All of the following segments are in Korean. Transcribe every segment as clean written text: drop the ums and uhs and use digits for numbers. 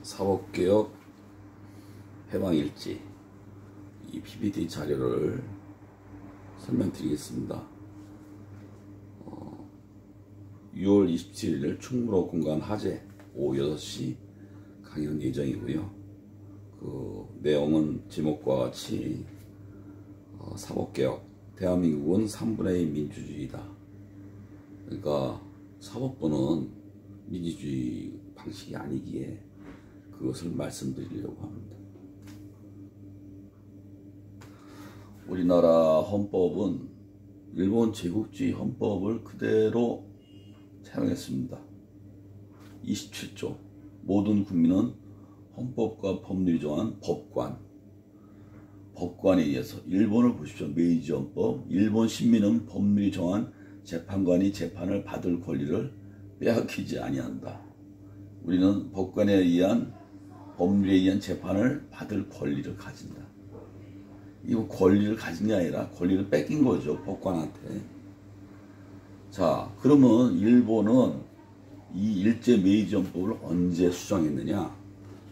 사법개혁 해방일지 이 PPT 자료를 설명드리겠습니다. 6월 27일 충무로 공간 화재 오후 6시 강연 예정이고요. 그 내용은 제목과 같이 사법개혁, 대한민국은 3분의 2 민주주의다. 그러니까 사법부는 민주주의 방식이 아니기에 그것을 말씀드리려고 합니다. 우리나라 헌법은 일본 제국주의 헌법을 그대로 사용했습니다. 27조 모든 국민은 헌법과 법률이 정한 법관에 의해서, 일본을 보십시오. 메이지 헌법, 일본 신민은 법률이 정한 재판관이 재판을 받을 권리를 빼앗기지 아니한다. 우리는 법관에 의한, 법률에 의한 재판을 받을 권리를 가진다. 이거 권리를 가진 게 아니라 권리를 뺏긴 거죠, 법관한테. 자, 그러면 일본은 이 일제 메이지 헌법을 언제 수정했느냐?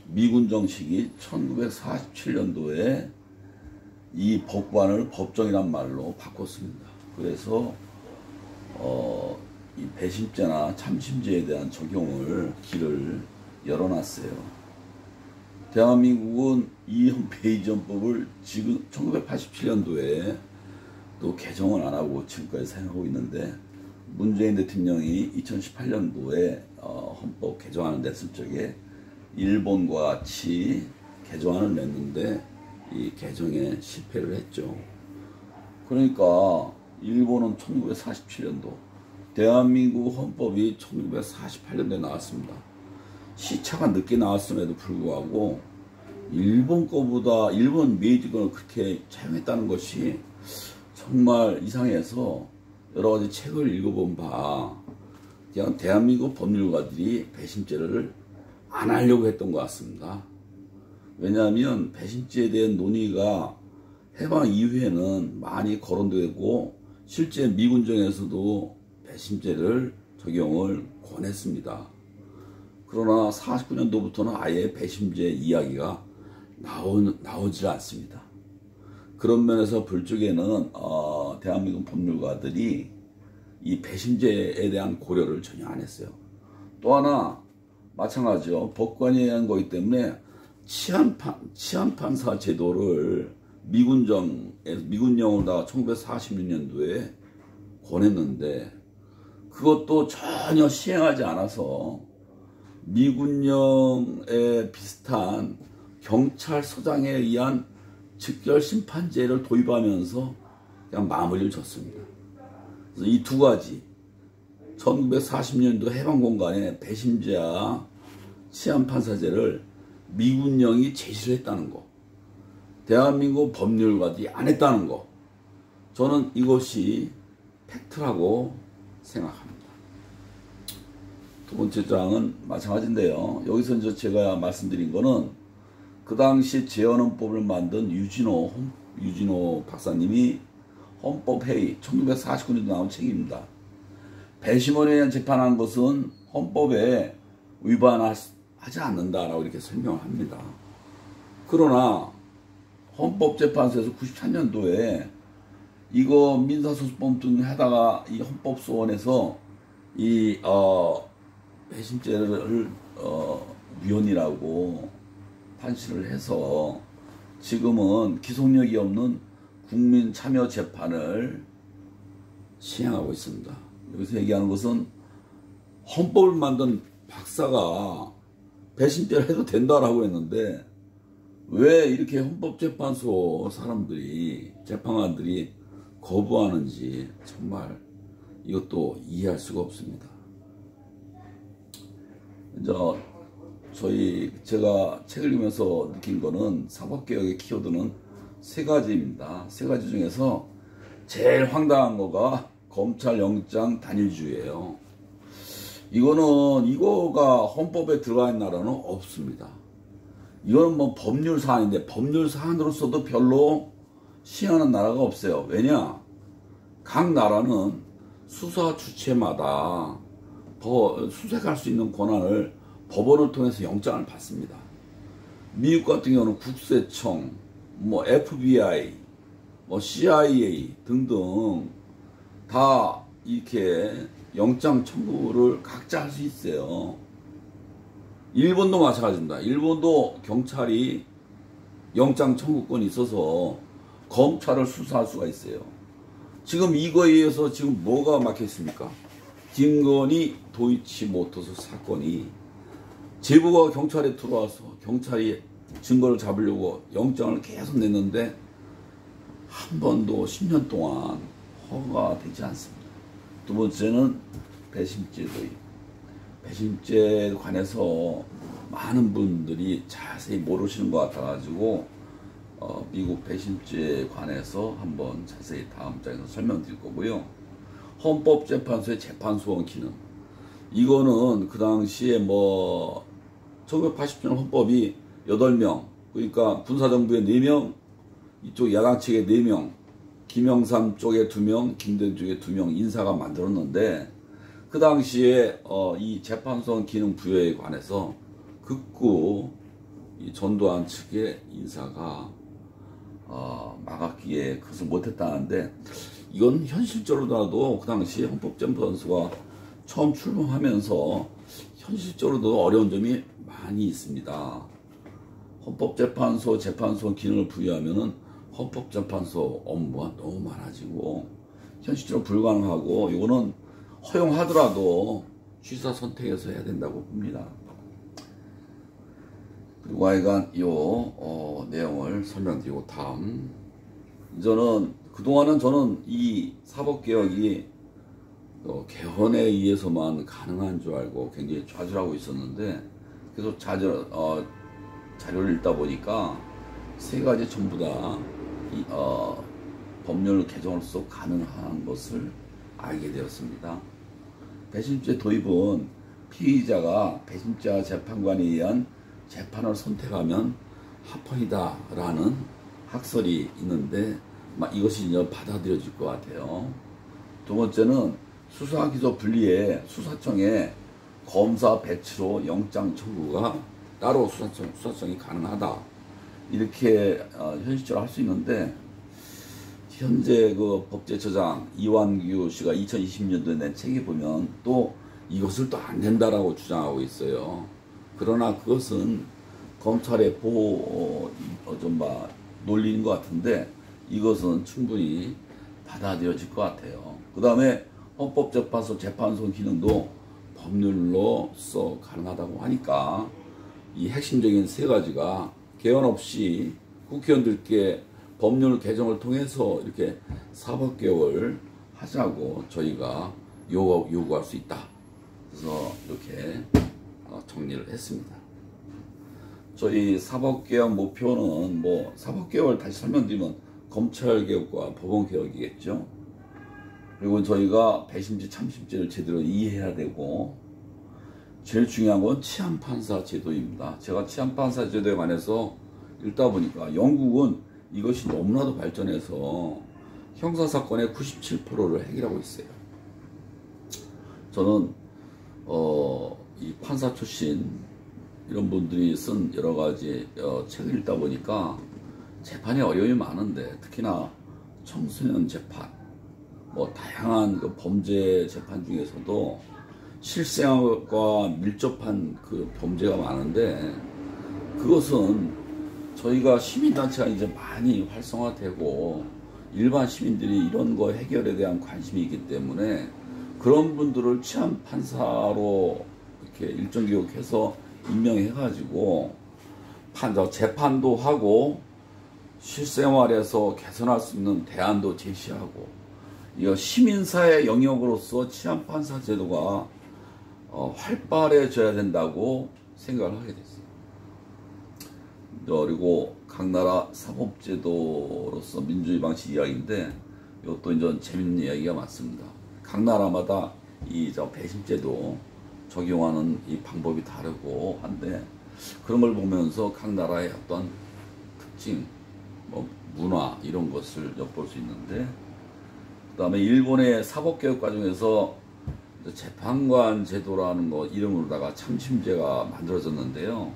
미군 정식이 1947년도에 이 법관을 법정이란 말로 바꿨습니다. 그래서 이 배심죄나 참심죄에 대한 적용을 길을 열어놨어요. 대한민국은 이 메이지 헌법을 지금 1987년도에 또 개정을 안 하고 지금까지 사용하고 있는데, 문재인 대통령이 2018년도에 헌법 개정안을 냈을 적에 일본과 같이 개정안을 냈는데 이 개정에 실패를 했죠. 그러니까 일본은 1947년도, 대한민국 헌법이 1948년도에 나왔습니다. 시차가 늦게 나왔음에도 불구하고 일본 거보다, 일본 메이지권을 그렇게 차용했다는 것이 정말 이상해서 여러 가지 책을 읽어본 바, 그냥 대한민국 법률가들이 배심죄를 안 하려고 했던 것 같습니다. 왜냐하면 배심죄에 대한 논의가 해방 이후에는 많이 거론되고 실제 미군정에서도 배심죄를 적용을 권했습니다. 그러나 49년도부터는 아예 배심죄 이야기가 나오질 않습니다. 그런 면에서 불쪽에는 대한민국 법률가들이 이 배심죄에 대한 고려를 전혀 안 했어요. 또 하나 마찬가지죠. 법관에 의한 거기 때문에 치안판사 제도를 미군령으로다가 1946년도에 권했는데 그것도 전혀 시행하지 않아서 미군령에 비슷한 경찰서장에 의한 즉결심판제를 도입하면서 그냥 마무리를 졌습니다. 그래서 이 두 가지, 1940년도 해방공간에 배심죄와 치안판사제를 미군령이 제시를 했다는 거, 대한민국 법률가들이 안 했다는 거, 저는 이것이 팩트라고 생각합니다. 두 번째 장은 마찬가지인데요. 여기서 이제 제가 말씀드린 거는 그 당시 재헌헌법을 만든 유진호 박사님이 헌법회의 1949년도 나온 책입니다. 배심원에 의한 재판한 것은 헌법에 위반하지 않는다라고 이렇게 설명을 합니다. 그러나 헌법재판소에서 93년도에 이거 민사소송법 등 하다가 이 헌법소원에서 이 배심죄를 위헌이라고 판시를 해서 지금은 기속력이 없는 국민참여재판을 시행하고 있습니다. 여기서 얘기하는 것은 헌법을 만든 박사가 배심죄를 해도 된다라고 했는데 왜 이렇게 헌법재판소 사람들이, 재판관들이 거부하는지 정말 이것도 이해할 수가 없습니다. 제가 책을 읽으면서 느낀 거는 사법개혁의 키워드는 세 가지입니다. 세 가지 중에서 제일 황당한 거가 검찰영장 단일주의예요. 이거가 헌법에 들어가 있는 나라는 없습니다. 이거는 뭐 법률 사안인데 법률 사안으로서도 별로 시행하는 나라가 없어요. 왜냐? 각 나라는 수사 주체마다 수색할 수 있는 권한을 법원을 통해서 영장을 받습니다. 미국 같은 경우는 국세청, 뭐 FBI, 뭐 CIA 등등 다 이렇게 영장 청구를 각자 할 수 있어요. 일본도 마찬가지입니다. 일본도 경찰이 영장 청구권이 있어서 검찰을 수사할 수가 있어요. 지금 이거에 의해서 지금 뭐가 막혔습니까? 김건희 도이치모터스 사건이 제보가 경찰에 들어와서 경찰이 증거를 잡으려고 영장을 계속 냈는데 한 번도 10년 동안 허가가 되지 않습니다. 두 번째는 배심죄 도입. 배심죄에 관해서 많은 분들이 자세히 모르시는 것 같아가지고 미국 배심죄에 관해서 한번 자세히 다음 장에서 설명드릴 거고요. 헌법재판소의 재판소원 기능. 이거는 그 당시에 뭐 1980년 헌법이 8명, 그러니까 군사정부에 4명, 이쪽 야당 측에 4명, 김영삼 쪽에 2명, 김대중 쪽에 2명 인사가 만들었는데 그 당시에 이 재판소원 기능 부여에 관해서 극구 이 전두환 측의 인사가 막았기에 그것을 못했다는데 이건 현실적으로라도 그 당시 헌법재판소가 처음 출범하면서 현실적으로도 어려운 점이 많이 있습니다. 헌법재판소 재판소 기능을 부여하면은 헌법재판소 업무가 너무 많아지고 현실적으로 불가능하고 이거는 허용하더라도 취사 선택해서 해야 된다고 봅니다. 그리고 하여간 요 내용을 설명드리고 다음 그동안은 저는 이 사법개혁이 개헌에 의해서만 가능한 줄 알고 굉장히 좌절하고 있었는데 계속 자료를 읽다 보니까 세 가지 전부 다 법률 개정으로서 가능한 것을 알게 되었습니다. 배심죄 도입은 피의자가 배심자 재판관에 의한 재판을 선택하면 합헌이다라는 학설이 있는데 이것이 이제 받아들여질 것 같아요. 두 번째는 수사기소 분리에 수사청에 검사 배치로 영장 청구가 따로 수사청이 가능하다. 이렇게 현실적으로 할 수 있는데 현재 그 법제처장 이완규 씨가 2020년도에 낸 책에 보면 또 이것을 또 안 된다라고 주장하고 있어요. 그러나 그것은 검찰의 논리인 것 같은데 이것은 충분히 받아들여질 것 같아요. 그 다음에 헌법재판소 재판소 기능도 법률로서 가능하다고 하니까 이 핵심적인 세 가지가 개헌 없이 국회의원들께 법률 개정을 통해서 이렇게 사법개혁을 하자고 저희가 요구할 수 있다. 그래서 이렇게 정리를 했습니다. 저희 사법개혁 목표는 사법개혁을 다시 설명드리면 검찰개혁과 법원개혁이겠죠. 그리고 저희가 배심죄 참심죄를 제대로 이해해야 되고 제일 중요한 건 치안판사 제도입니다. 제가 치안판사 제도에 관해서 읽다 보니까 영국은 이것이 너무나도 발전해서 형사사건의 97%를 해결하고 있어요. 저는 이 판사 출신 이런 분들이 쓴 여러 가지 책을 읽다 보니까 재판에 어려움이 많은데 특히나 청소년 재판, 다양한 그 범죄 재판 중에서도 실생활과 밀접한 그 범죄가 많은데 그것은 저희가 시민단체가 이제 많이 활성화되고 일반 시민들이 이런 거 해결에 대한 관심이 있기 때문에 그런 분들을 치안판사로 이렇게 일정 교육해서 임명해가지고 재판도 하고 실생활에서 개선할 수 있는 대안도 제시하고 이거 시민사회 영역으로서 치안판사 제도가 활발해져야 된다고 생각을 하게 됐어요. 그리고 각 나라 사법제도로서 민주주의 방식 이야기인데 이것도 이제 재밌는 이야기가 많습니다. 각 나라마다 이 배심제도 적용하는 이 방법이 다르고 한데 그런 걸 보면서 각 나라의 어떤 특징, 문화 이런 것을 엿볼 수 있는데 그 다음에 일본의 사법개혁 과정에서 재판관 제도라는 거 이름으로다가 참심제가 만들어졌는데요.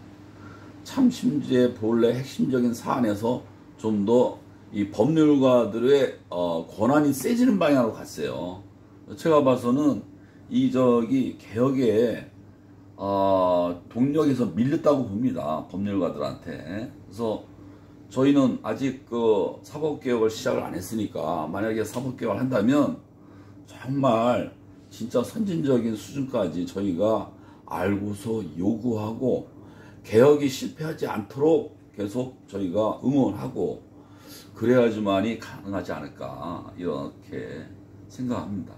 참심제 본래 핵심적인 사안에서 좀 더 이 법률가들의 권한이 세지는 방향으로 갔어요. 제가 봐서는 개혁에 동력에서 밀렸다고 봅니다. 법률가들한테. 그래서 저희는 아직 그 사법개혁을 시작을 안 했으니까 만약에 사법개혁을 한다면 정말 진짜 선진적인 수준까지 저희가 알고서 요구하고 개혁이 실패하지 않도록 계속 저희가 응원하고 그래야지만이 가능하지 않을까 이렇게 생각합니다.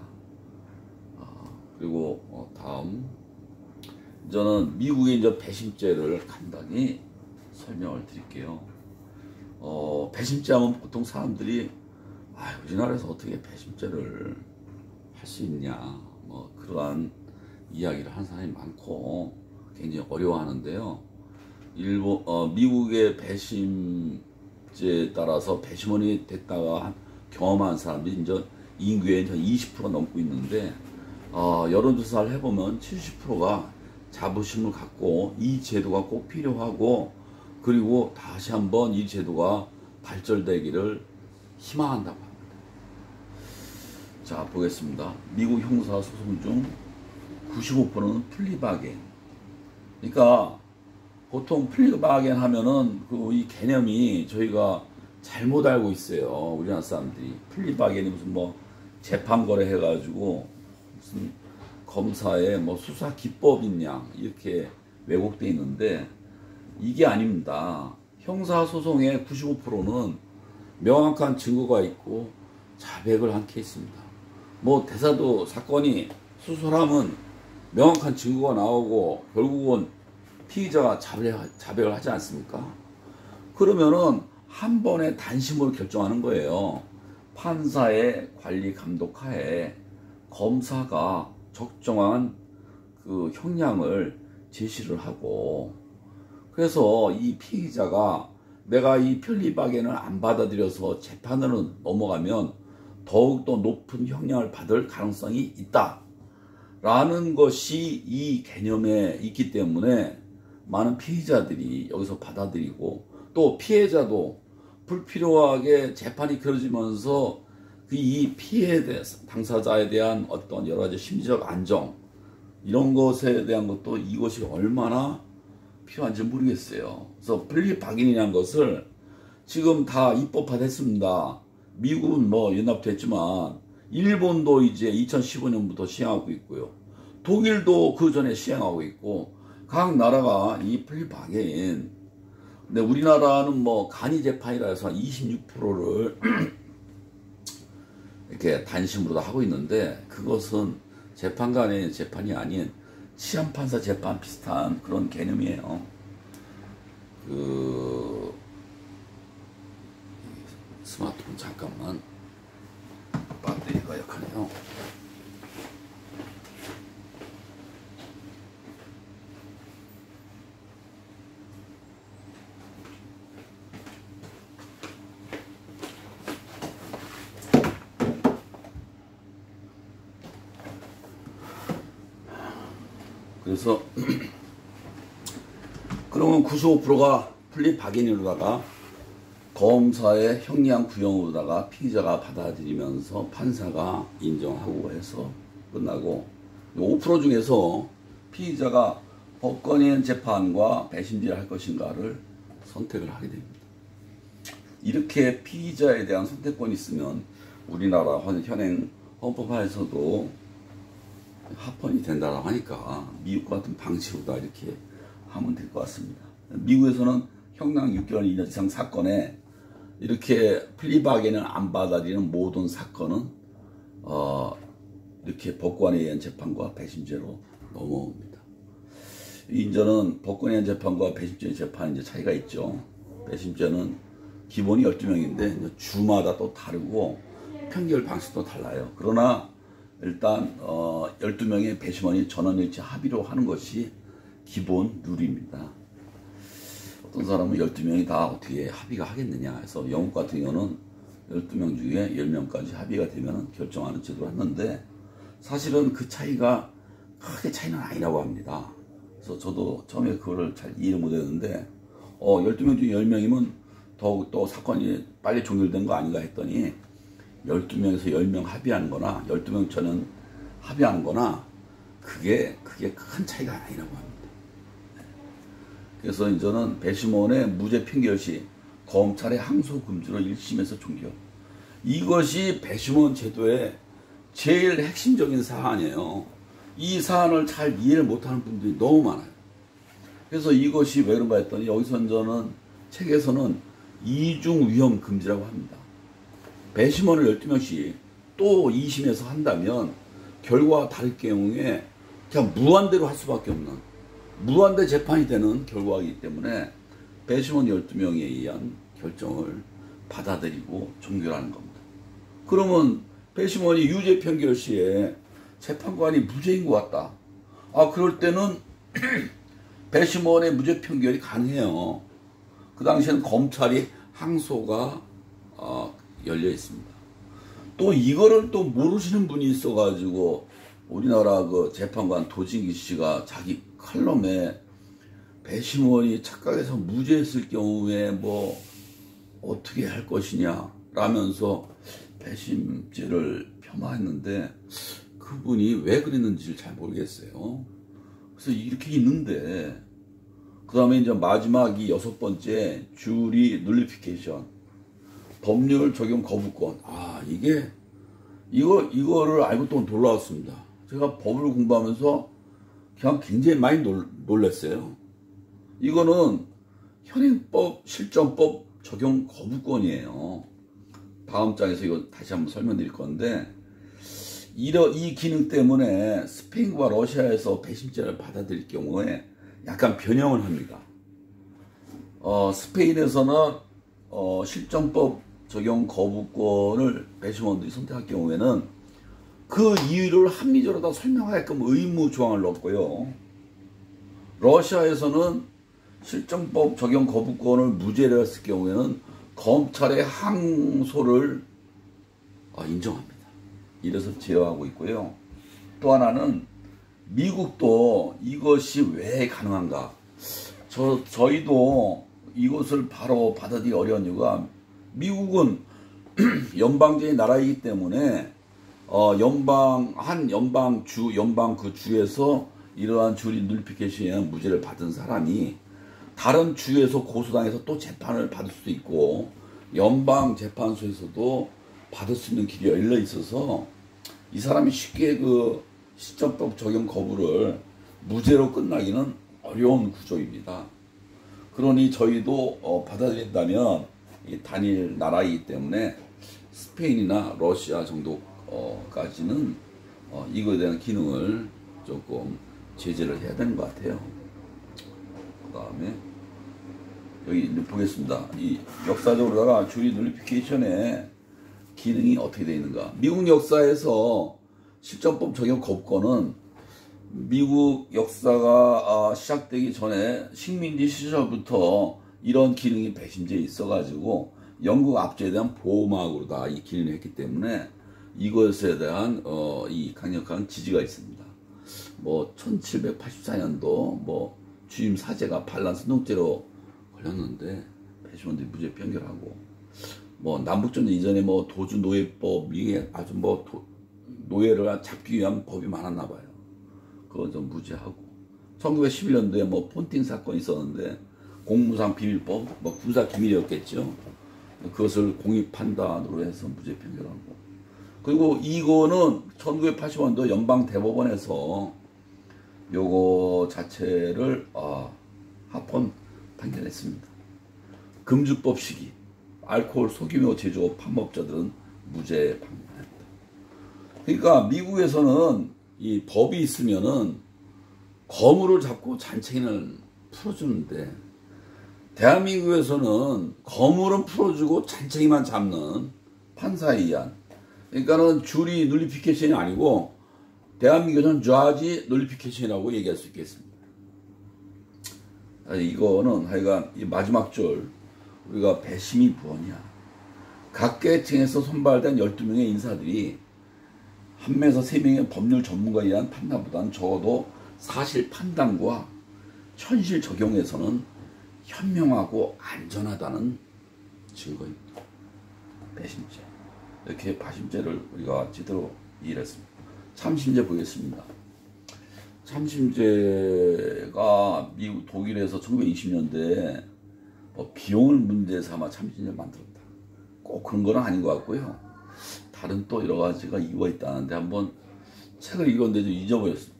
그리고 다음 저는 미국의 이제 배심죄를 간단히 설명을 드릴게요. 배심죄 하면 보통 사람들이 우리나라에서 어떻게 배심죄를 할 수 있냐 뭐 그러한 이야기를 하는 사람이 많고 굉장히 어려워하는데요. 미국의 배심죄에 따라서 배심원이 됐다가 경험한 사람들이 이제 인구의 20% 넘고 있는데 여론조사를 해보면 70%가 자부심을 갖고 이 제도가 꼭 필요하고 그리고 다시 한번 이 제도가 발전되기를 희망한다고 합니다. 자, 보겠습니다. 미국 형사소송 중 95%는 플리바겐. 그러니까 보통 플리바겐 하면은 이 개념이 저희가 잘못 알고 있어요. 우리나라 사람들이. 플리바겐이 무슨 뭐 재판거래 해가지고 무슨 검사의 뭐 수사 기법인 양 이렇게 왜곡되어 있는데 이게 아닙니다. 형사소송의 95%는 명확한 증거가 있고 자백을 한 케이스입니다. 뭐 대사도 사건이 수술하면 명확한 증거가 나오고 결국은 피의자가 자백을 하지 않습니까? 그러면은 한 번에 단심으로 결정하는 거예요. 판사의 관리 감독하에 검사가 적정한 그 형량을 제시를 하고 그래서 이 피의자가 내가 이 플리바겐을 안 받아들여서 재판으로 넘어가면 더욱더 높은 형량을 받을 가능성이 있다 라는 것이 이 개념에 있기 때문에 많은 피의자들이 여기서 받아들이고 또 피해자도 불필요하게 재판이 길어지면서 이 피해에 대해서 당사자에 대한 어떤 여러 가지 심리적 안정 이런 것에 대한 것도 이것이 얼마나 필요한지 모르겠어요. 그래서 플리바겐이라는 것을 지금 다 입법화됐습니다. 미국은 뭐 연합도 했지만 일본도 이제 2015년부터 시행하고 있고요. 독일도 그 전에 시행하고 있고 각 나라가 이 플리바겐 근데 우리나라는 뭐 간이 재판이라 해서 26%를 이렇게 단심으로 다 하고 있는데 그것은 재판관의 재판이 아닌 치안판사 재판 비슷한 그런 개념이에요. 스마트폰 잠깐만 배터리가 약하네요. 그래서 그러면 95%가 플리바겐으로다가 검사의 형량 구형으로다가 피의자가 받아들이면서 판사가 인정하고 해서 끝나고 5% 중에서 피의자가 법관의 재판과 배심제를 할 것인가를 선택을 하게 됩니다. 이렇게 피의자에 대한 선택권이 있으면 우리나라 현행 헌법하에서도 합헌이 된다고 하니까 미국 같은 방식으로 이렇게 하면 될 것 같습니다. 미국에서는 형량 6개월 2년 이상 사건에 이렇게 플리바겐을 안 받아들이는 모든 사건은 이렇게 법관에 의한 재판과 배심제로 넘어옵니다. 이제는 법관에 의한 재판과 배심제 재판이 이제 차이가 있죠. 배심제는 기본이 12명인데 주마다 또 다르고 판결 방식도 달라요. 그러나 일단 12명의 배심원이 전원일치 합의로 하는 것이 기본 룰입니다. 어떤 사람은 12명이 다 어떻게 합의가 하겠느냐 해서 영국 같은 경우는 12명 중에 10명까지 합의가 되면 결정하는 제도를 했는데 사실은 그 차이가 크게 차이는 아니라고 합니다. 그래서 저도 처음에 그거를 잘 이해를 못했는데 12명 중에 10명이면 더욱 또 사건이 빨리 종결된 거 아닌가 했더니 12명에서 10명 합의하는 거나 12명 저는 합의하는 거나 그게 큰 차이가 아니라고 합니다. 그래서 저는 배심원의 무죄 판결 시 검찰의 항소 금지로 1심에서 종결. 이것이 배심원 제도의 제일 핵심적인 사안이에요. 이 사안을 잘 이해를 못하는 분들이 너무 많아요. 그래서 이것이 왜 그런가 했더니 여기서 저는 책에서는 이중 위험 금지라고 합니다. 배심원을 12명씩 또 2심에서 한다면 결과가 다를 경우에 그냥 무한대로 할 수밖에 없는 무한대 재판이 되는 결과이기 때문에 배심원 12명에 의한 결정을 받아들이고 종결하는 겁니다. 그러면 배심원이 유죄 판결 시에 재판관이 무죄인 것 같다. 그럴 때는 배심원의 무죄 판결이 가능해요. 그 당시에는 검찰이 항소가 열려 있습니다. 또 이거를 또 모르시는 분이 있어가지고 우리나라 그 재판관 도진기 씨가 자기 칼럼에 배심원이 착각해서 무죄했을 경우에 뭐 어떻게 할 것이냐 라면서 배심죄를 폄하했는데 그분이 왜 그랬는지를 잘 모르겠어요. 그래서 이렇게 있는데 그 다음에 이제 마지막 이 6번째 주리 눌리피케이션 법률 적용 거부권. 이거를 알고 또 놀라웠습니다. 제가 법을 공부하면서 그냥 굉장히 많이 놀랐어요. 이거는 현행법 실정법 적용 거부권이에요. 다음 장에서 이거 다시 한번 설명드릴 건데 이 기능 때문에 스페인과 러시아에서 배심죄를 받아들일 경우에 약간 변형을 합니다. 스페인에서는 실정법 적용 거부권을 배심원들이 선택할 경우에는 그 이유를 합리적으로 다 설명하게끔 의무 조항을 넣었고요. 러시아에서는 실정법 적용 거부권을 무죄로 했을 경우에는 검찰의 항소를 인정합니다. 이래서 제어하고 있고요. 또 하나는 미국도 이것이 왜 가능한가? 저희도 이것을 바로 받아들이기 어려운 이유가 미국은 연방제의 나라이기 때문에 연방 그 주에서 이러한 주리 눌리피케이션에 의한 무죄를 받은 사람이 다른 주에서 고소당해서 또 재판을 받을 수도 있고 연방 재판소에서도 받을 수 있는 길이 열려 있어서 이 사람이 쉽게 그 실정법 적용 거부를 무죄로 끝나기는 어려운 구조입니다. 그러니 저희도 받아들인다면 이 단일 나라이기 때문에 스페인이나 러시아 정도까지는 이거에 대한 기능을 조금 제재를 해야 되는 것 같아요. 그 다음에 여기 보겠습니다. 이 역사적으로다가 주리 눌리피케이션의 기능이 어떻게 되어 있는가. 미국 역사에서 실정법 적용 거부권은 미국 역사가 시작되기 전에 식민지 시절부터 이런 기능이 배심제에 있어가지고 영국 압제에 대한 보호막으로 다 이 기능을 했기 때문에 이것에 대한 이 강력한 지지가 있습니다. 뭐 1784년도 뭐 주임 사제가 반란 선동죄로 걸렸는데 배심원들이 무죄 판결하고 뭐 남북전쟁 이전에 뭐 도주 노예법 이게 아주 뭐 노예를 잡기 위한 법이 많았나 봐요. 그거 좀 무죄하고 1911년도에 뭐 폰팅 사건이 있었는데 공무상 비밀법 뭐 군사 기밀이었겠죠. 그것을 공익 판단으로 해서 무죄 판결하고 그리고 이거는 1980년도 연방 대법원에서 요거 자체를 합헌 판결했습니다. 금주법 시기 알코올 소규모 제조업 판업자들은 무죄 판결했다. 그러니까 미국에서는 이 법이 있으면은 거물을 잡고 잔챙이를 풀어주는데 대한민국에서는 거물은 풀어주고 잔챙이만 잡는 판사에 의한 그러니까는 주리 눌리피케이션이 아니고 대한민국에서는 좌지 눌리피케이션이라고 얘기할 수 있겠습니다. 이거는 하여간 이 마지막 줄 우리가 배심이 무엇이냐. 각 계층에서 선발된 12명의 인사들이 한 명에서 세 명의 법률 전문가에 의한 판단보다는 적어도 사실 판단과 현실 적용에서는 현명하고 안전하다는 증거입니다. 배심죄. 이렇게 배심죄를 우리가 제대로 이해를 했습니다. 참심죄 보겠습니다. 참심죄가 미국 독일에서 1920년대에 비용을 문제 삼아 참심죄를 만들었다. 꼭 그런 건 아닌 것 같고요. 다른 또 여러 가지가 이유가 있다는데 한번 책을 읽었는데 좀 잊어버렸습니다.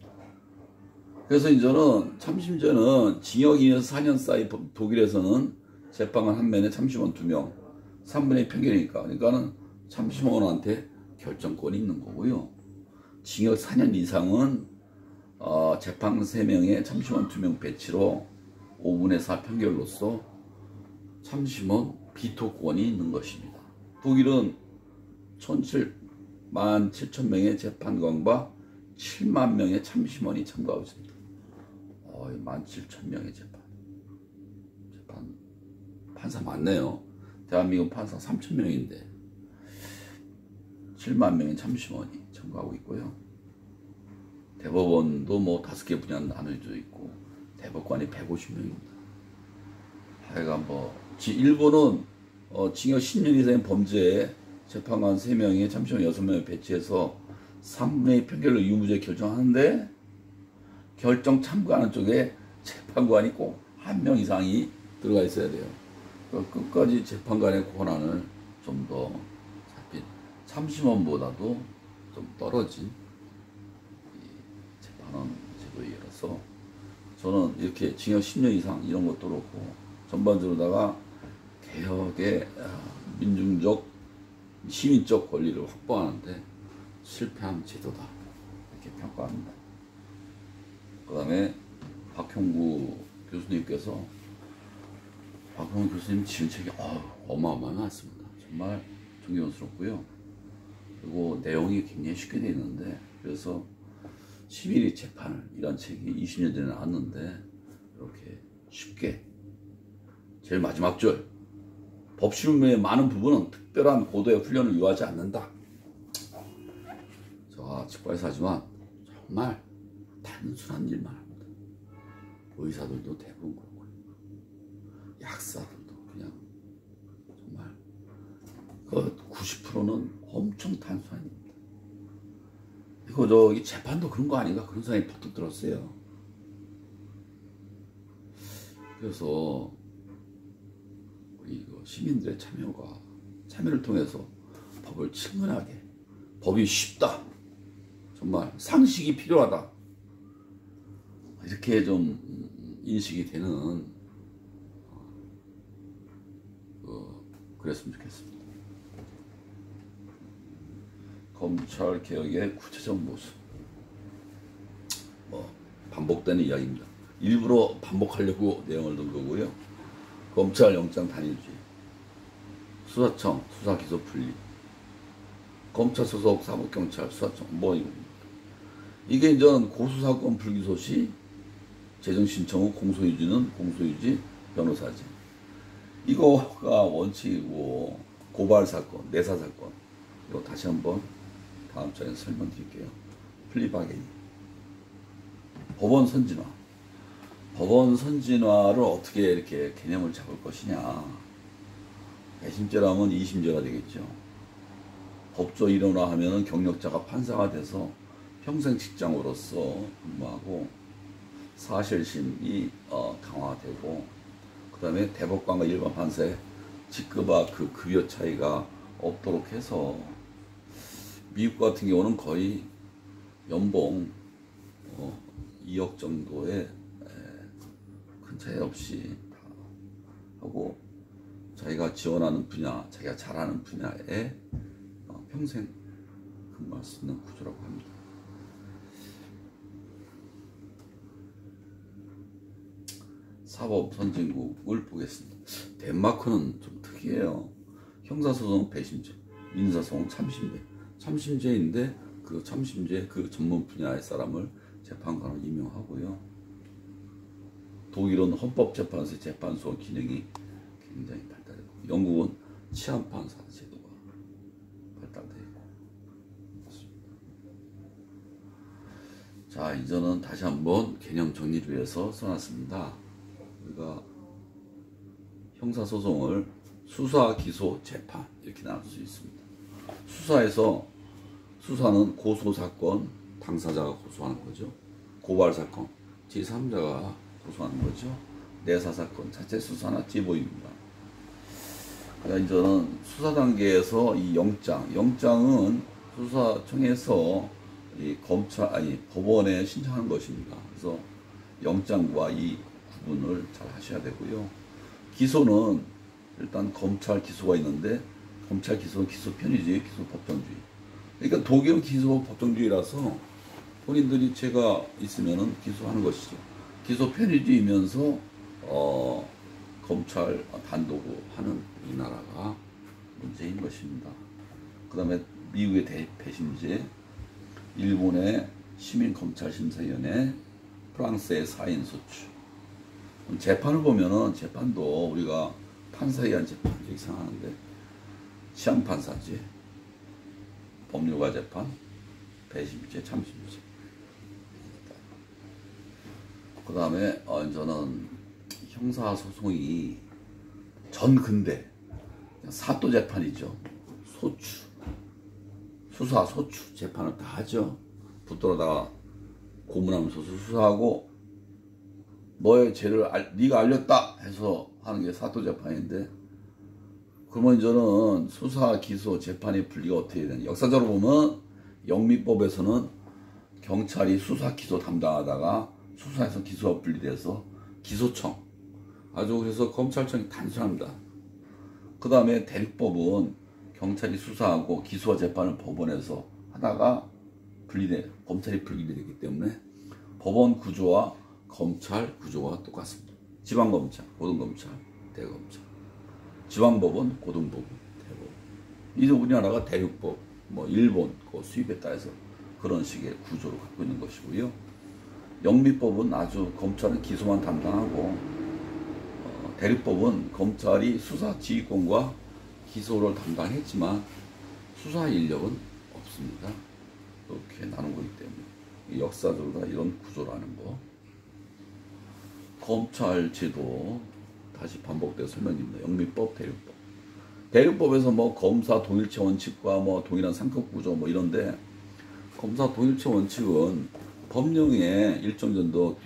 그래서 이제는 참심죄는 징역 2에서 4년 사이 독일에서는 재판관 한 명에 참심원 2명, 3분의 판결이니까 그러니까는 참심원한테 결정권이 있는 거고요. 징역 4년 이상은 재판관 3명에 참심원 2명 배치로 5분의 4 판결로서 참심원 비토권이 있는 것입니다. 독일은 17,000명의 재판관과 7만 명의 참심원이 참가하고 있습니다. 17,000명의 재판 판사 많네요. 대한민국 판사 3,000명인데 7만 명의 참심원이 참가하고 있고요. 대법원도 뭐 5개 분야 나눠져 있고 대법관이 150명입니다. 하여간 일본은 징역 10년 이상의 범죄에 재판관 3명에 참심원 6명을 배치해서 3분의 2 판결로 유무죄 결정하는데 결정 참가하는 쪽에 재판관이 꼭 1명 이상이 들어가 있어야 돼요. 끝까지 재판관의 권한을 좀 더 잡힌 참심원보다도 좀 떨어진 재판원 제도이라서 저는 이렇게 징역 10년 이상 이런 것도 그렇고 전반적으로다가 개혁의 민중적 시민적 권리를 확보하는데 실패한 제도다 이렇게 평가합니다. 그 다음에 박형구 교수님께서 박형구 교수님 지은 책이 어마어마하습니다. 정말 존경스럽고요. 그리고 내용이 굉장히 쉽게 되어 있는데 그래서 11일 재판을 이란 책이 20년 전에 나왔는데 이렇게 쉽게 제일 마지막 줄 법실문의 많은 부분은 특별한 고도의 훈련을 요하지 않는다. 제가 치과에서 하지만 정말 단순한 일만 합니다. 의사들도 대부분 그렇고요. 약사들도 그냥 정말 그 90%는 엄청 단순한 일입니다. 이거 저기 재판도 그런 거 아닌가 그런 생각이 퍼뜩 들었어요. 그래서 우리 시민들의 참여를 통해서 법을 친근하게 법이 쉽다. 정말 상식이 필요하다. 이렇게 좀 인식이 되는 그랬으면 좋겠습니다. 검찰 개혁의 구체적 모습 반복되는 이야기입니다. 일부러 반복하려고 내용을 넣은 거고요. 검찰 영장 단일주의, 수사청 수사 기소 분리, 검찰 소속 사법경찰 수사청 이게 이제 고수사건 불기소 시 재정 신청 후 공소유지는 공소유지 변호사지. 이거가 원칙이고 고발사건, 내사사건 이거 다시 한번 다음 장에서 설명드릴게요. 플리바게닝. 법원 선진화를 어떻게 이렇게 개념을 잡을 것이냐. 배심죄라면 2심제가 되겠죠. 법조 일원화하면 경력자가 판사가 돼서 평생 직장으로서 근무하고 사실심이 강화되고 그 다음에 대법관과 일반 판사의 직급과 그 급여 차이가 없도록 해서 미국 같은 경우는 거의 연봉 2억 정도의 큰 차이 없이 다 하고 자기가 지원하는 분야, 자기가 잘하는 분야에 평생 근무할 수 있는 구조라고 합니다. 사법 선진국을 보겠습니다. 덴마크는 좀 특이해요. 형사소송 배심죄, 민사소송 참심죄. 참심죄인데 그 참심죄 그 전문 분야의 사람을 재판관으로 임명하고요. 독일은 헌법재판소의 재판소 기능이 굉장히 발달했고 영국은 치안판사 제도가 발달되어 있고 그렇습니다. 자, 이제는 다시 한번 개념 정리를 위해서 써놨습니다. 우리가 형사소송을 수사, 기소, 재판 이렇게 나눌 수 있습니다. 수사는 고소사건, 당사자가 고소하는 거죠. 고발사건, 제3자가 고소하는 거죠. 내사사건, 자체 수사나 제보입니다. 그러니까 이제는 수사 단계에서 이 영장은 수사청에서 이 법원에 신청하는 것입니다. 그래서 영장과 이 구분을 잘 하셔야 되고요. 기소는 일단 검찰 기소가 있는데, 검찰 기소는 기소 편의주의, 기소 법정주의. 그러니까 독일은 기소 법정주의라서 본인들이 죄가 있으면은 기소하는 것이죠. 기소 편의주의면서 검찰 단독으로 하는 이 나라가 문제인 것입니다. 그 다음에 미국의 대배심제, 일본의 시민검찰심사위원회, 프랑스의 사인소추. 재판을 보면은 재판도 우리가 판사에 의한 재판 이렇게 생각하는데, 치안판사제, 법률가 재판, 배심제, 참심제. 그 다음에 저는 형사소송이 전근대 사또 재판이죠. 수사, 소추 재판을 다 하죠. 붙들어다가 고문하면서 수사하고 너의 죄를 네가 알렸다 해서 하는 게 사또 재판인데, 그러면 이제는 수사, 기소, 재판의 분리가 어떻게 되냐. 역사적으로 보면 영미법에서는 경찰이 수사, 기소 담당하다가 수사에서 기소가 분리돼서 기소청, 아주 그래서 검찰청이 단순합니다. 그 다음에 대륙법은 경찰이 수사하고 기소와 재판을 법원에서 하다가 검찰이 분리되기 때문에 법원 구조와 검찰 구조가 똑같습니다. 지방검찰, 고등검찰, 대검찰. 지방법원, 고등법원, 대법원. 이제 우리나라가 대륙법, 일본 수입에 따라서 그런 식의 구조를 갖고 있는 것이고요. 영미법은 아주 검찰은 기소만 담당하고, 대륙법은 검찰이 수사 지휘권과 기소를 담당했지만 수사 인력은 없습니다. 이렇게 나눈 거기 때문에 역사적으로 이런 구조라는 거. 검찰 제도 다시 반복돼서 설명드립니다. 영미법, 대륙법. 대륙법에서 검사 동일체 원칙과 동일한 상급 구조 이런데, 검사 동일체 원칙은 법령에 일정 정도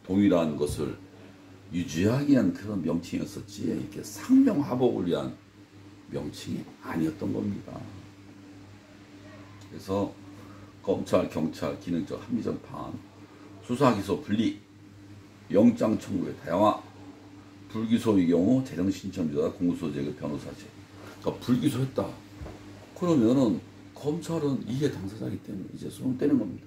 동일한 것을 유지하기 위한 그런 명칭이었었지, 이렇게 상명하복을 위한 명칭이 아니었던 겁니다. 그래서 검찰, 경찰, 기능적 합리적 방안, 수사, 기소 분리, 영장 청구의 다양화, 불기소의 경우 재정 신청자가 공소제의 변호사제. 그러니까 불기소했다. 그러면은 검찰은 이해 당사자이기 때문에 이제 소송 떼는 겁니다.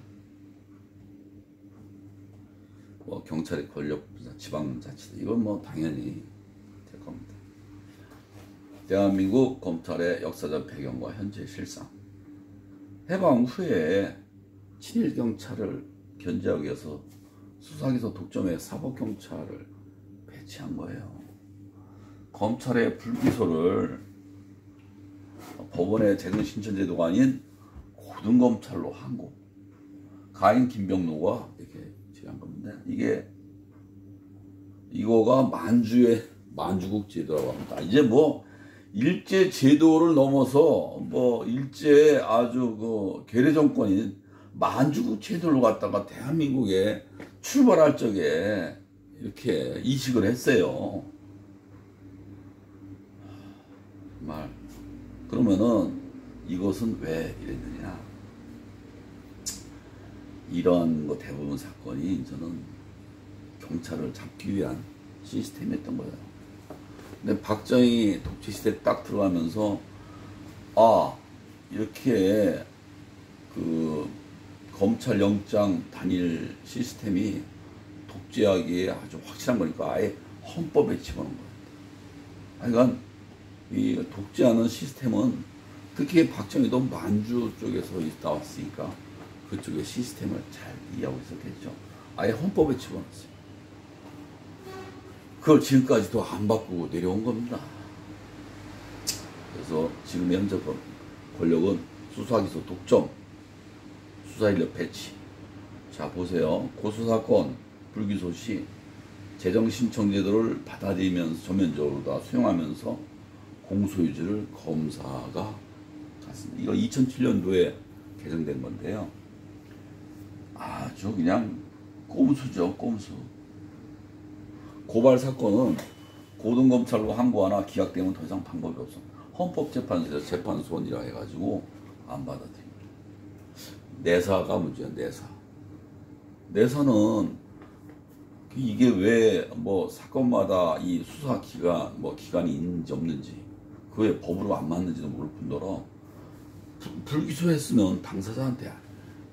경찰의 권력, 지방자치도 이건 당연히 될 겁니다. 대한민국 검찰의 역사적 배경과 현재 실상. 해방 후에 친일 경찰을 견제하기 위해서 수사기소 독점의 사법경찰을 배치한 거예요. 검찰의 불기소를 법원의 재정신천제도가 아닌 고등검찰로 한 거. 가인 김병로가 이렇게 제기한 겁니다. 이거가 만주국 제도라고 합니다. 이제 일제 제도를 넘어서 일제 아주 괴뢰 정권인 만주국 제도를 갖다가 대한민국에 출발할 적에 이렇게 이식을 했어요. 정말. 그러면은 이것은 왜 이랬느냐. 이런 대부분 사건이 저는 경찰을 잡기 위한 시스템이었던 거예요. 근데 박정희 독재 시대 딱 들어가면서 이렇게 검찰 영장 단일 시스템이 독재하기에 아주 확실한 거니까 아예 헌법에 집어넣은 거예요. 그러니까 이 독재하는 시스템은 특히 박정희도 만주 쪽에서 나왔으니까 그쪽의 시스템을 잘 이해하고 있었겠죠. 아예 헌법에 집어넣었어요. 그걸 지금까지도 안 바꾸고 내려온 겁니다. 그래서 지금 현재 권력은 수사기소 독점, 수사인력 배치. 자, 보세요. 고소사건 불기소 시 재정신청 제도를 받아들이면서 전면적으로 다 수용하면서 공소유지를 검사가 갔습니다. 이거 2007년도에 개정된 건데요. 아주 그냥 꼼수죠, 꼼수. 고발 사건은 고등검찰로 항고하나 기각되면 더 이상 방법이 없어. 헌법재판소에서 재판소원이라 해가지고 안 받아들입니다. 내사가 문제야, 내사. 내사는 이게 왜 뭐 사건마다 이 수사 기간 뭐 기간이 있는지 없는지 그게 법으로 안 맞는지도 모를 뿐더러 불기소했으면 당사자한테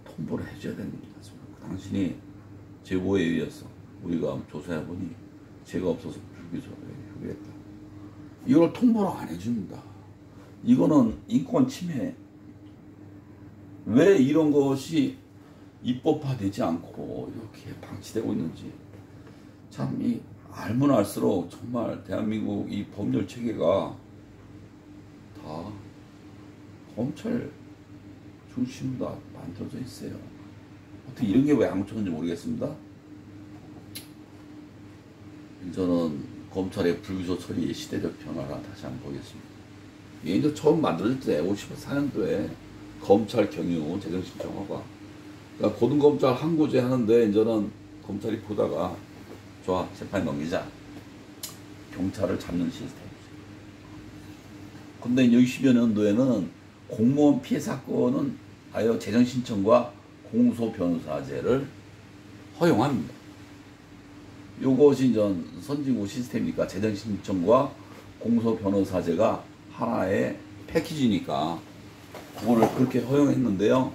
통보를 해줘야 됩니다. 당신이 제보에 의해서 우리가 조사해 보니 죄가 없어서 불기소를 했다. 이걸 통보를 안 해줍니다. 이거는 인권 침해. 왜 이런 것이 입법화되지 않고 이렇게 방치되고 있는지 참 이 알면 알수록 정말 대한민국 이 법률 체계가 다 검찰 중심으로 만들어져 있어요. 어떻게 이런 게 왜 양쪽인지 모르겠습니다. 저는 검찰의 불기소 처리의 시대적 변화를 다시 한번 보겠습니다. 이게 이제 처음 만들어질 때 54년도에 검찰 경유 재정신청화가 그러니까 고등검찰 항고제 하는데 이제는 검찰이 보다가 좋아 재판에 넘기자 경찰을 잡는 시스템이죠. 근데 60여 년도에는 공무원 피해 사건은 아예 재정신청과 공소변호사제를 허용합니다. 요것이 이제 선진국 시스템이니까 재정신청과 공소변호사제가 하나의 패키지니까 그거를 그렇게 허용했는데요.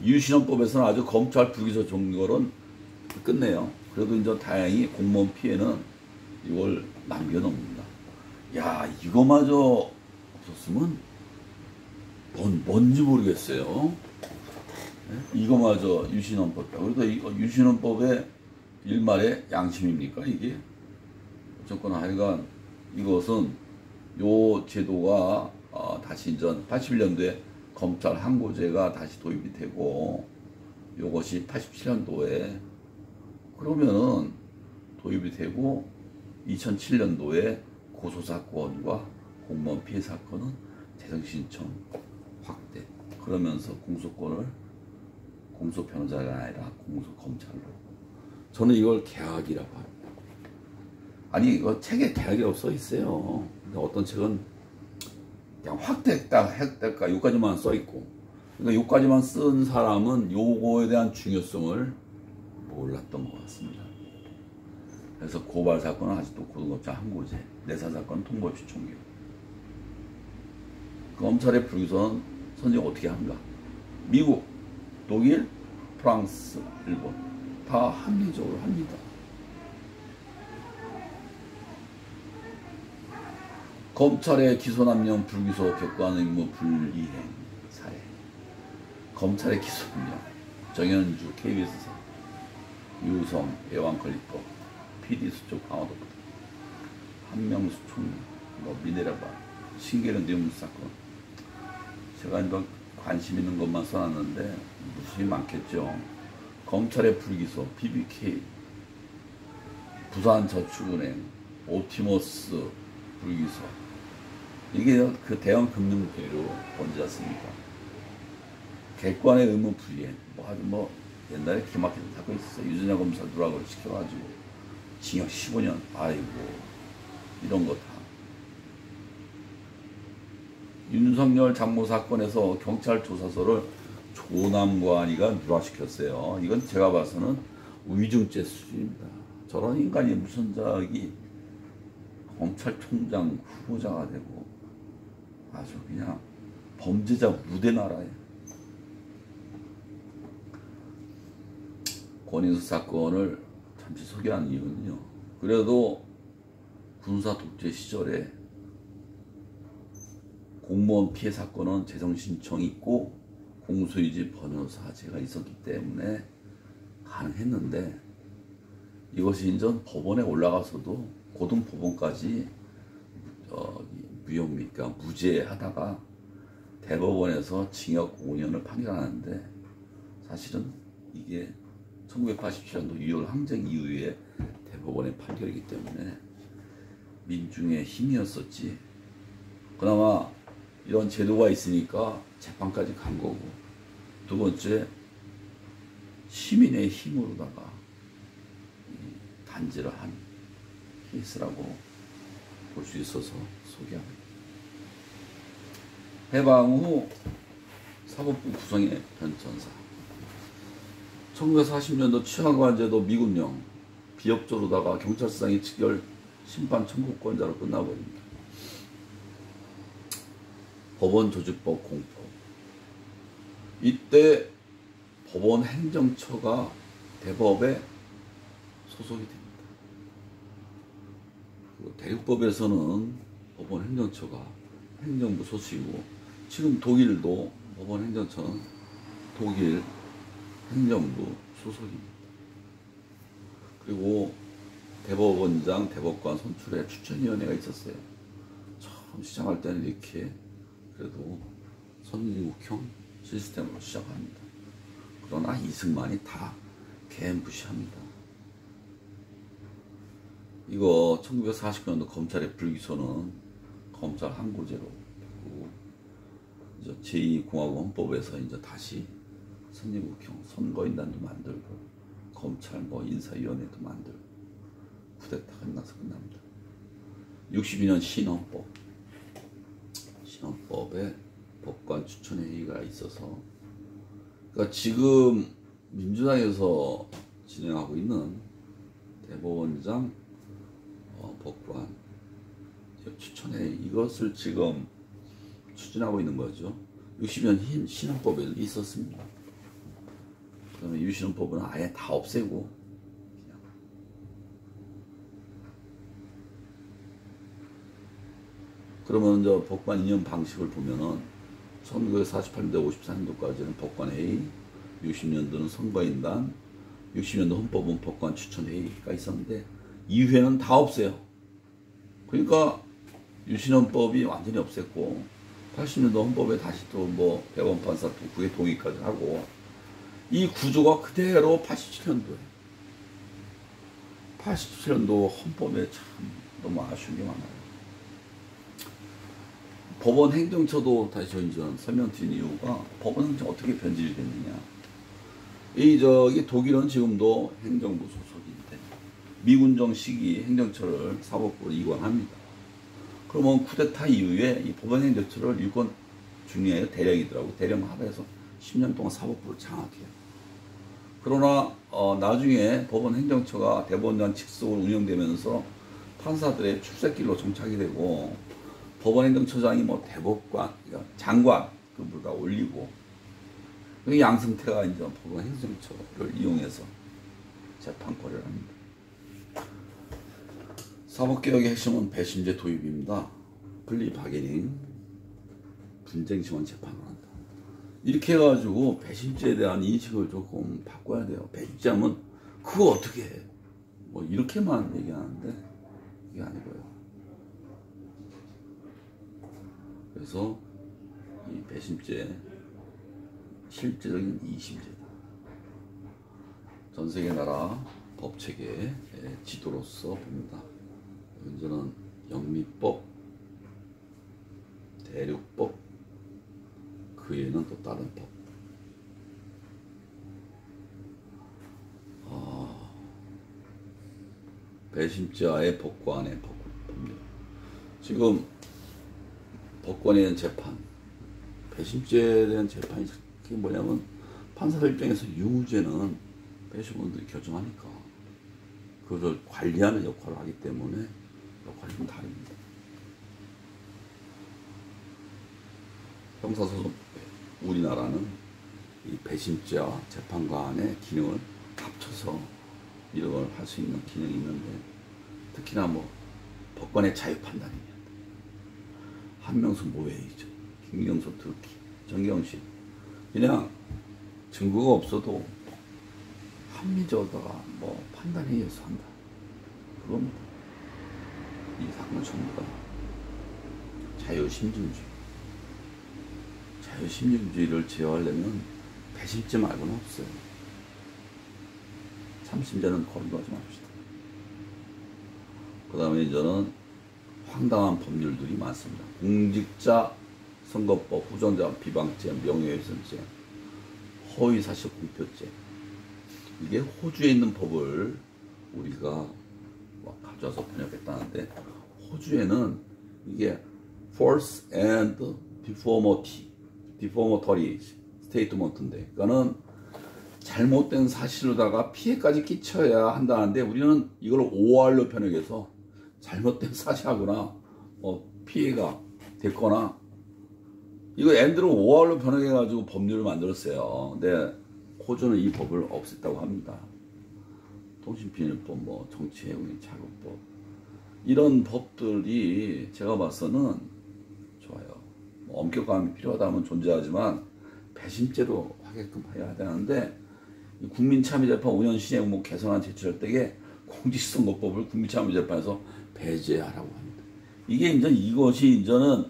유신헌법에서는 아주 검찰 불기소 종결은 끝내요. 그래도 이제 다행히 공무원 피해는 이걸 남겨놓습니다. 야, 이거마저 없었으면 뭔지 모르겠어요. 네? 이거마저 유신헌법이야. 그래도 유신헌법의 일말의 양심입니까 이게? 어쨌거나 하여간 이것은 요 제도가 다시 이제 81년도에 검찰 항고제가 다시 도입이 되고 요것이 87년도에 그러면은 도입이 되고 2007년도에 고소사건과 공무원 피해 사건은 재정신청 확대 그러면서 공소권을 공소변호사가 아니라 공소검찰로 저는 이걸 개혁이라고 합니다. 아니 이거 책에 개혁이라고 써 있어요. 근데 어떤 책은 그냥 확대했다 했다가 요까지만 써 있고 그러니까 요까지만 쓴 사람은 요거에 대한 중요성을 몰랐던 것 같습니다. 그래서 고발 사건은 아직도 고등검찰 항고제, 내사 사건은 통보 없이 종결. 검찰의 불기소는 선정 어떻게 한가? 미국, 독일, 프랑스, 일본 다 합리적으로 합니다. 검찰의 기소남용 불기소 객관 의무 불이행 사례. 검찰의 기소남용 정현주 KBS사 유성 애완관리법 PD수적 강화도법 한명수 총리 미네랄바 신계련 뇌물 사건 제가 이거 관심 있는 것만 써놨는데 무수히 많겠죠. 검찰의 불기소 BBK 부산저축은행 옵티머스 불기소 이게 그 대형 금융회로 번지지 않습니까? 객관의 의무 불이행 뭐 옛날에 기막히는 사건이 있었어요. 유전자 검사 누락을 시켜가지고 징역 15년 아이고 이런 거 다 윤석열 장모 사건에서 경찰 조사서를 조남관이가 누락시켰어요. 이건 제가 봐서는 위증죄 수준입니다. 저런 인간이 무슨 검찰총장 후보자가 되고 아주 그냥 범죄자 무대 나라예요. 권인숙 사건을 잠시 소개한 이유는요. 그래도 군사 독재 시절에 공무원 피해 사건은 재정신청이 있고 공소유지 변호사제가 있었기 때문에 가능했는데 이것이 이제 법원에 올라가서도 고등법원까지 무죄하다가 대법원에서 징역 5년을 판결하는데 사실은 이게 1987년도 6월 항쟁 이후에 대법원의 판결이기 때문에 민중의 힘이었었지. 그나마 이런 제도가 있으니까 재판까지 간 거고, 두 번째 시민의 힘으로다가 단죄를 한 케이스라고 볼 수 있어서 소개합니다. 해방 후 사법부 구성의 변천사. 1940년도 치안관제도 미군령 비협조로다가 경찰상이 직결 심판 청구권자로 끝나버립니다. 법원 조직법 공포. 이때 법원 행정처가 대법에 소속이 됩니다. 대륙법에서는 법원 행정처가 행정부 소속이고, 지금 독일도 법원 행정처는 독일 행정부 소속입니다. 그리고 대법원장, 대법관 선출에 추천위원회가 있었어요. 처음 시작할 때는 이렇게 그래도 선진국형 시스템으로 시작합니다. 그러나 이승만이 다 개무시합니다. 이거 1940년도 검찰의 불기소는 검찰 항고제로 됐고, 이제 제2공화국 헌법에서 이제 다시 선진국형 선거인단도 만들고 검찰 인사위원회도 만들고 쿠데타 끝나서 끝납니다. 62년 신헌법에 법관 추천회의가 있어서, 그러니까 지금 민주당에서 진행하고 있는 대법원장 법관 추천회의, 이것을 지금 추진하고 있는 거죠. 60년 신헌법에 있었습니다. 그러면 유신헌법은 아예 다 없애고 그냥. 그러면 저 법관 인연 방식을 보면은 1948년도 54년도까지는 법관회의, 60년도는 선거인단, 60년도 헌법은 법관 추천회의가 있었는데 이후에는 다 없어요. 그러니까 유신헌법이 완전히 없앴고 80년도 헌법에 다시 또 대법원판사 국회 동의까지 하고, 이 구조가 그대로 87년도 헌법에 참 너무 아쉬운 게 많아요. 법원 행정처도 다시 이제 설명드린 이유가, 법원 행정 어떻게 변질이 됐느냐. 저기 독일은 지금도 행정부 소속인데 미군정 시기 행정처를 사법부로 이관합니다. 그러면 쿠데타 이후에 이 법원 행정처를 유권 중에 대령이더라고. 대령 하에서 10년 동안 사법부를 장악해요. 그러나 나중에 법원 행정처가 대법원장 직속으로 운영되면서 판사들의 출세길로 정착이 되고, 법원 행정처장이 대법관, 그러니까 장관급을 다 올리고, 양승태가 이제 법원 행정처를 이용해서 재판거래를 합니다. 사법개혁의 핵심은 배심제 도입입니다. 플리 바게닝, 분쟁시원 재판을 한다. 이렇게 해가지고 배심제에 대한 인식을 조금 바꿔야 돼요. 배심제하면 그거 어떻게 해? 이렇게만 얘기하는데 이게 아니고요. 그래서 이 배심제 실제적인 이심제다. 전 세계 나라 법체계의 지도로서 봅니다. 현재는 영미법, 대륙법, 그 외에는 또 다른 법. 배심자의 법관의 법률. 지금 법관에 대한 재판, 배심죄에 대한 재판이 그게 뭐냐면, 판사들 입장에서 유죄는 배심원들이 결정하니까 그것을 관리하는 역할을 하기 때문에 역할이 좀 다릅니다. 형사소송, 우리나라는 이 배심죄와 재판관의 기능을 합쳐서 이런 걸 할 수 있는 기능이 있는데, 특히나 법관의 자유 판단입니다. 한명수 모해이죠. 김경수 특히, 정경심. 그냥 증거가 없어도 합리적으로다가 판단해서 한다. 그겁니다. 이 사건 전부 다 자유심증주의. 자유심증주의를 제어하려면 배심죄 말고는 없어요. 참심죄는 거론하지 맙시다. 그 다음에 이제는 황당한 법률들이 많습니다. 공직자 선거법, 후정자 비방죄, 명예훼손죄, 허위사실 공표죄. 이게 호주에 있는 법을 우리가 가져와서 번역했다는데, 호주에는 이게 false and defamatory statement인데, 그러니까는 잘못된 사실로다가 피해까지 끼쳐야 한다는데, 우리는 이걸 OR로 번역해서 잘못된 사실하거나 피해가 됐거나, 이거 앤드로 OR로 번역해가지고 법률을 만들었어요. 근데 호주는 이 법을 없앴다고 합니다. 통신비밀법, 정치해운의 자금법, 이런 법들이 제가 봐서는 좋아요. 엄격함이 필요하다면 존재하지만 배심죄로 하게끔 해야 되는데, 국민참여재판 5년 시행 개선안 제출할 때에 공직선거법을 국민참여재판에서 배제하라고 합니다. 이게 이것이 이제는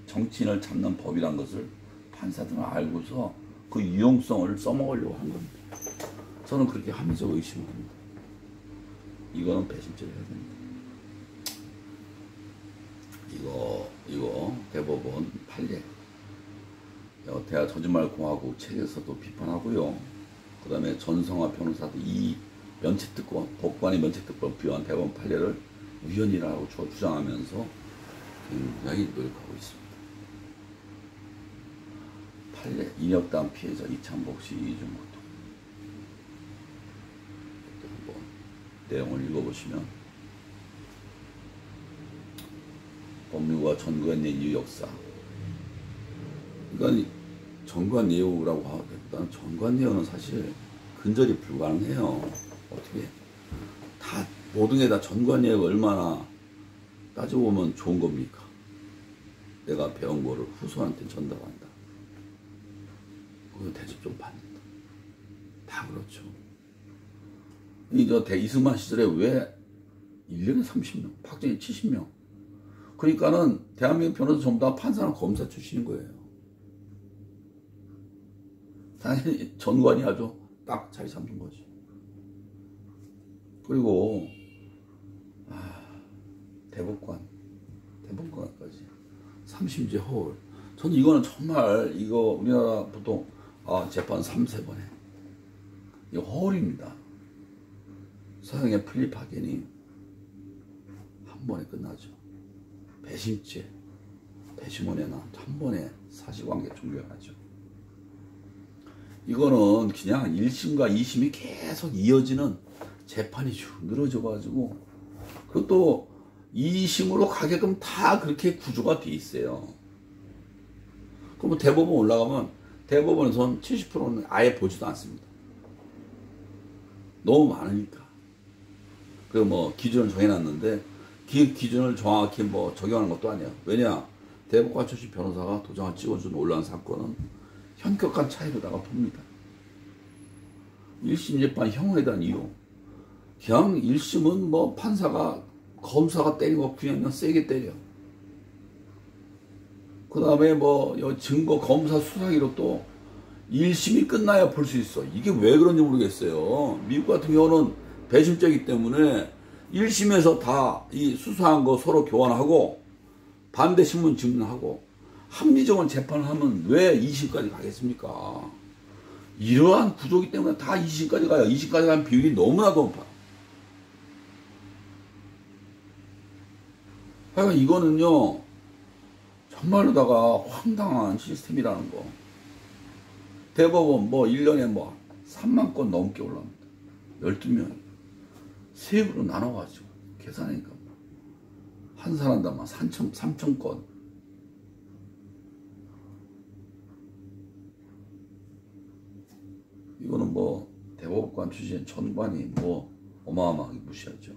정치인을 잡는 법이란 것을 판사들은 알고서 그 유용성을 써먹으려고 한 겁니다. 저는 그렇게 합리적 의심을 합니다. 이거는 배심죄를 해야 됩니다. 이거 대법원 판례, 대하 거짓말공화국 책에서도 비판하고요. 그 다음에 전성화 변호사도 이 면책특권, 법관의 면책특권 비롯한 대법원 판례를 우연이라고 주장하면서 굉장히 노력하고 있습니다. 판례, 인혁당 피해자 이창복 씨, 이준국 등 한번 내용을 읽어보시면, 법률과 전관예우 이유 역사. 그러니까 전관예우라고 하기보다는 전관예우는 사실 근절이 불가능해요. 어떻게 다 모든 게 다 전관예우가 얼마나 따지고 보면 좋은 겁니까? 내가 배운 거를 후손한테 전달한다. 그거 대접 좀 받는다. 다 그렇죠. 이승만 시절에 왜 1년에 30명, 박정희 70명. 그러니까는 대한민국 변호사 전부 다 판사나 검사 출신인 거예요. 당연히 전관이 아주 딱 자리 잡는 거지. 그리고 대법관까지 3심제 허울. 저는 이거는 정말 우리나라 보통 재판 3-4번에 이거 허울입니다. 서양의 필립 하겐이 한 번에 끝나죠. 배심죄, 배심원에는 한 번에 사실관계 종결하죠. 이거는 그냥 1심과 2심이 계속 이어지는 재판이 쭉 늘어져가지고, 그것도 2심으로 가게끔 다 그렇게 구조가 돼 있어요. 그럼 대법원 올라가면 대법원에서는 70%는 아예 보지도 않습니다. 너무 많으니까. 기준을 정해놨는데, 그 기준을 정확히 적용하는 것도 아니야. 왜냐? 대법관 출신 변호사가 도장을 찍어준 논란 사건은 현격한 차이로다가 봅니다. 1심 재판 형에 대한 이유. 그냥 1심은 판사가, 검사가 때리고 그냥 세게 때려. 그 다음에 증거, 검사 수사 기록도 1심이 끝나야 볼 수 있어. 이게 왜 그런지 모르겠어요. 미국 같은 경우는 배심죄이기 때문에 1심에서 다 이 수사한 거 서로 교환하고 반대 신문 증명하고 합리적인 재판을 하면 왜 2심까지 가겠습니까? 이러한 구조이기 때문에 다 2심까지 가요. 2심까지 가는 비율이 너무나도 높아. 하여간 이거는요, 정말로다가 황당한 시스템이라는 거. 대법원 1년에 3만 건 넘게 올라옵니다. 12명. 세부로 나눠가지고 계산하니까 한 사람당 3천 건. 이거는 대법관 출신 전관이 어마어마하게 무시하죠.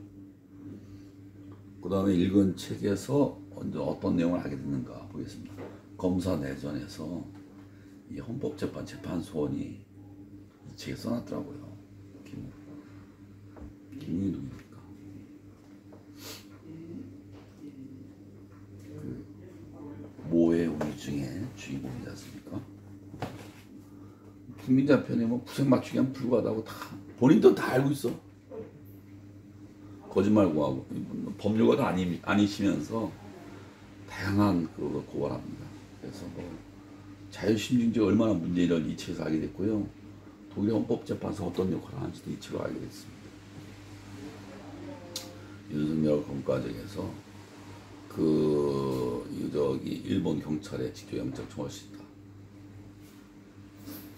그 다음에 읽은 책에서 어떤 내용을 하게 됐는가 보겠습니다. 검사 내전에서 이 헌법재판 재판소원이 이 책에 써놨더라고요. 김웅이 누굽니까? 모의 우리 중에 주인공이지 않습니까? 국민자 편에 뭐 구색 맞추기 한 불과하다고 다 본인도 다 알고 있어. 거짓말고 법률가도 아니시면서 다양한 그걸 고발합니다. 그래서 뭐 자유심증제가 얼마나 문제를 이 책에서 알게 됐고요. 독일 헌법재판소 어떤 역할을 하는지도 이 책으로 알게 됐습니다. 윤석열 검과장에서 일본 경찰에 직접 영장 청구할 수 있다.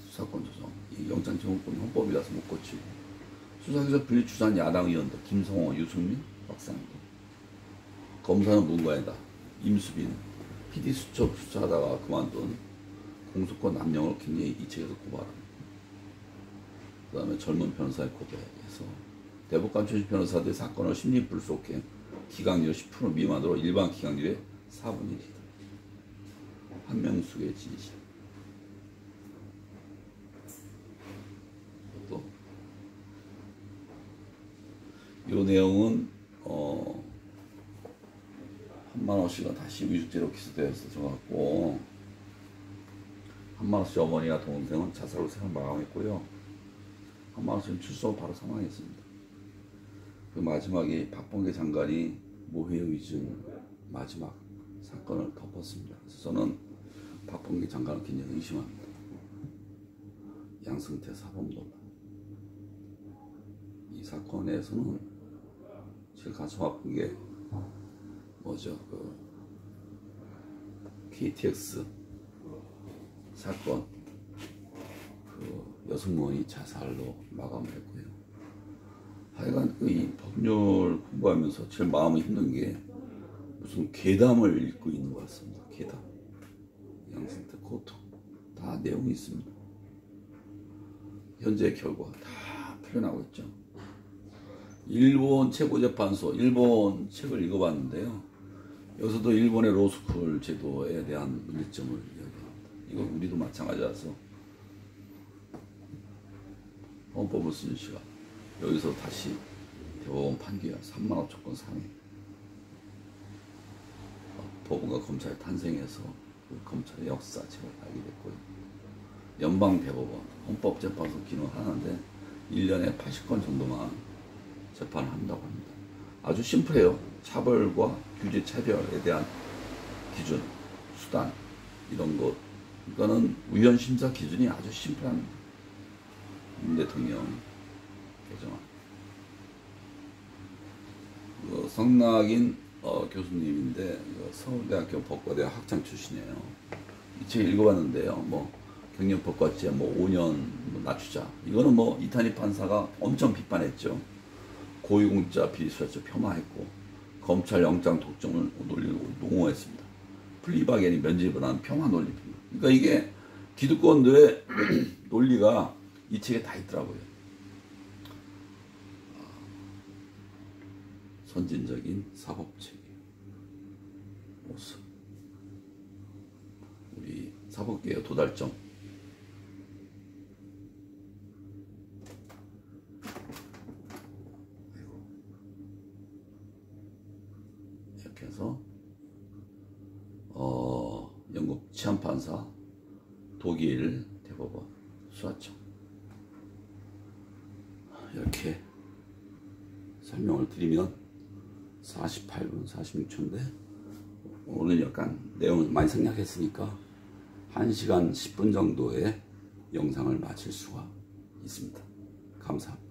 수사권 조정. 이 영장 청구권 헌법이라서 못 고치고. 수사에서 분리추산 야당 의원들 김성호, 유승민, 박상도. 검사는 누군가이다. 임수빈. PD수첩 수사하다가 그만둔 공소권 남용을 굉장히 이 책에서 고발합니다. 그 다음에 젊은 변호사의 고백에서 대법관 출신 변호사들의 사건을 심리 불속해 기각률 10% 미만으로 일반 기각률의 4분의 1이다. 한명숙의 진실. 또 이 내용은 1만원씩은 다시 위증죄로 기소되어서 져갖고 한만원씨 어머니와 동생은 자살로 생을 마감했고요. 한만원씨는 출소 바로 사망했습니다. 그 마지막에 박범계 장관이 모해위증 마지막 사건을 덮었습니다. 그래서 저는 박범계 장관을 굉장히 의심합니다. 양승태 사범도 이 사건에서는 제일 가슴 아픈 게 뭐죠? KTX 사건 여승무원이 자살로 마감을 했고요. 하여간 이 법률 공부하면서 제일 마음이 힘든 게 무슨 괴담을 읽고 있는 것 같습니다. 괴담. 양승태 코트 다 내용이 있습니다. 현재 결과 다 풀려나고 있죠. 일본 최고재판소, 일본 책을 읽어봤는데요. 여기서도 일본의 로스쿨 제도에 대한 문제점을 이야기합니다. 이건 우리도 마찬가지라서 헌법을 쓰는 시간 여기서 다시 대법원 판결 3만 5천 상해 법원과 검찰이 탄생해서 그 검찰의 역사 책을 알게 됐고요. 연방대법원 헌법재판소 기능을 하는데 1년에 80건 정도만 재판을 한다고 합니다. 아주 심플해요. 차별과 규제 차별에 대한 기준, 수단 이런 것 이거는 위헌심사 기준이 아주 심플합니다. 문 대통령 개정안. 성낙인 교수님인데 서울대학교 법과대 학장 출신이에요. 이 책 읽어봤는데요. 뭐 경력법과제 5년 낮추자. 이거는 이탄희 판사가 엄청 비판했죠. 고위공직자 비리수사죄 폄하했고 검찰 영장 독점을 논리를 농후했습니다. 플리바겐이 면죄부를 한 폄하 논리입니다. 그러니까 이게 기득권들의 논리가 이 책에 다 있더라고요. 선진적인 사법체계 모습, 우리 사법계의 도달점, 이렇게 해서 영국 치안판사, 독일 대법원 수사청 이렇게 설명을 드리면 48분 46초인데 오늘 약간 내용을 많이 생략했으니까 1시간 10분 정도의 영상을 마칠 수가 있습니다. 감사합니다.